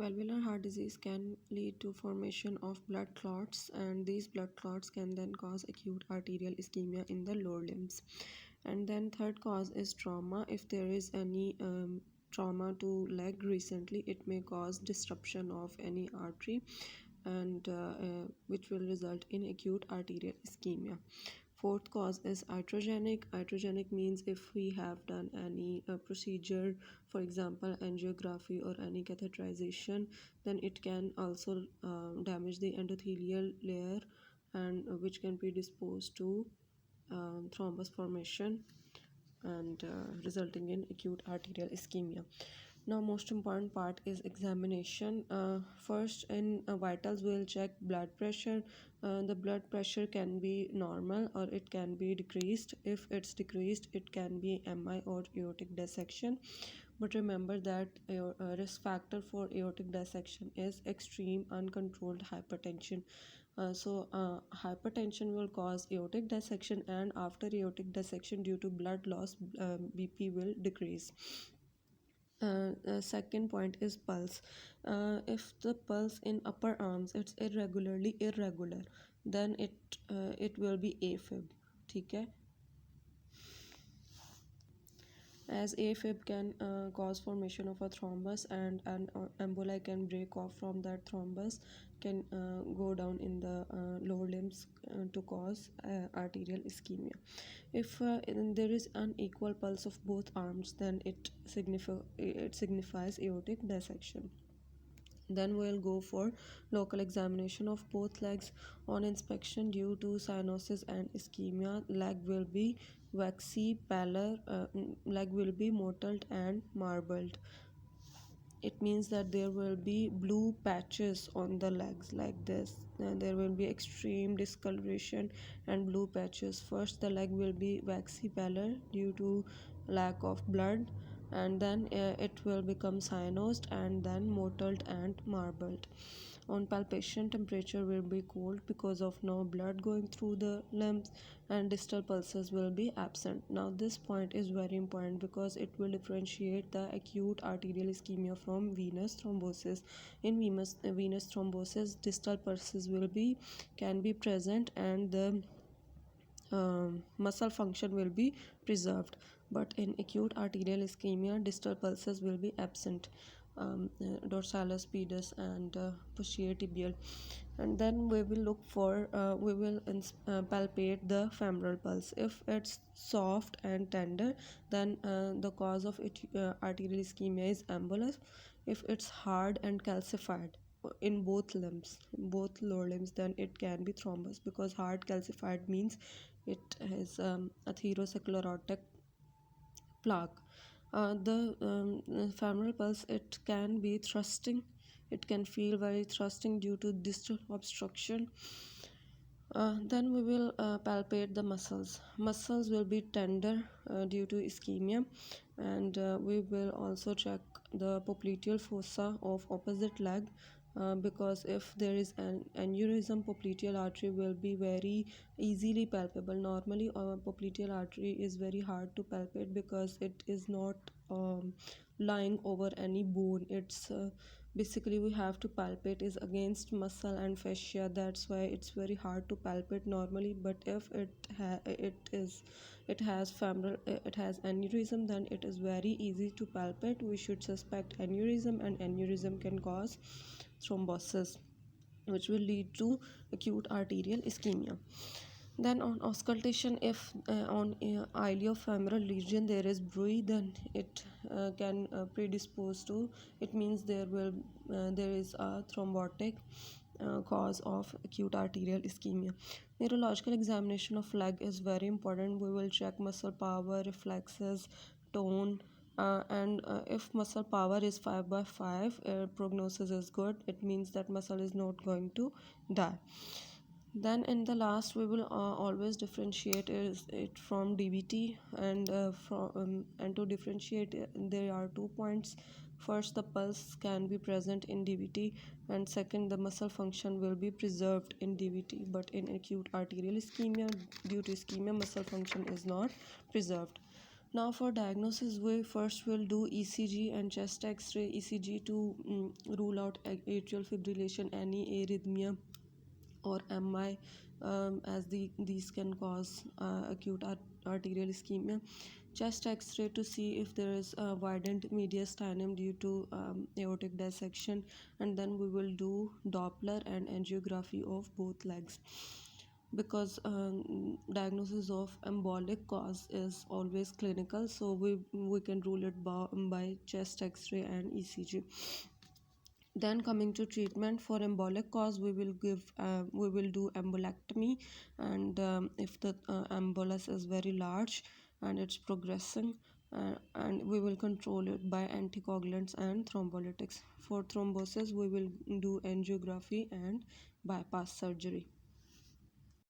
Valvular heart disease can lead to formation of blood clots, and these blood clots can then cause acute arterial ischemia in the lower limbs. And then third cause is trauma. If there is any trauma to leg recently, it may cause disruption of any artery, and which will result in acute arterial ischemia. Fourth cause is iatrogenic. Iatrogenic means if we have done any procedure, for example angiography or any catheterization, then it can also damage the endothelial layer, and which can predispose to thrombus formation and resulting in acute arterial ischemia. Now most important part is examination. First in vitals we'll check blood pressure. The blood pressure can be normal or it can be decreased. If it's decreased, it can be MI or aortic dissection. But remember that risk factor for aortic dissection is extreme uncontrolled hypertension. Hypertension will cause aortic dissection, and after aortic dissection due to blood loss, BP will decrease. Second point is pulse. If the pulse in upper arms it's irregular, then it will be AFib. ठीक है, as AFib can cause formation of a thrombus, and an emboli can break off from that thrombus, can go down in the lower limbs to cause arterial ischemia. If there is unequal pulse of both arms, then it signifies aortic dissection. Then we'll go for local examination of both legs. On inspection, due to cyanosis and ischemia, leg will be waxy, pallor, leg will be mottled and marbled. It means that there will be blue patches on the legs like this, and there will be extreme discoloration and blue patches. First the leg will be waxy pallor due to lack of blood, and then it will become cyanosed and then mottled and marbled. On palpation, temperature will be cold because of no blood going through the limbs, and distal pulses will be absent. Now this point is very important because it will differentiate the acute arterial ischemia from venous thrombosis. In venous thrombosis, distal pulses can be present, and the muscle function will be preserved. But in acute arterial ischemia, distal pulses will be absent, dorsalis, pedis, and posterior tibial. And then we will look for palpate the femoral pulse. If it's soft and tender, then the cause of arterial ischemia is embolus. If it's hard and calcified in both limbs, both lower limbs, then it can be thrombus, because hard calcified means it has atherosclerotic plaque. The femoral pulse, it can be thrusting. It can feel very thrusting due to distal obstruction. Then we will palpate the muscles. Muscles will be tender due to ischemia, and we will also check the popliteal fossa of opposite leg, because if there is an aneurysm, popliteal artery will be very easily palpable. Normally popliteal artery is very hard to palpate because it is not lying over any bone. It's basically we have to palpate is against muscle and fascia. That's why it's very hard to palpate normally. But if it has aneurysm, then it is very easy to palpate. We should suspect aneurysm, and aneurysm can cause thrombosis, which will lead to acute arterial ischemia. Then on auscultation, if on iliofemoral region there is bruit, then it can predispose to, it means there is a thrombotic cause of acute arterial ischemia. Neurological examination of leg is very important. We will check muscle power, reflexes, tone, and if muscle power is 5/5, prognosis is good. It means that muscle is not going to die. Then in the last, we will always differentiate it from DVT, and and to differentiate there are 2 points. First, the pulse can be present in DVT, and second, the muscle function will be preserved in DVT. But in acute arterial ischemia, due to ischemia, muscle function is not preserved. Now for diagnosis, we first will do ECG and chest X-ray. ECG to rule out atrial fibrillation, any arrhythmia, or MI, as these can cause acute arterial ischemia. Chest X-ray to see if there is a widened mediastinum due to aortic dissection, and then we will do Doppler and angiography of both legs, because diagnosis of embolic cause is always clinical, so we can rule it by chest X-ray and ECG. Then coming to treatment for embolic cause, we will do embolectomy, and if the embolus is very large and it's progressing, and we will control it by anticoagulants and thrombolytics. For thrombosis, we will do angiography and bypass surgery.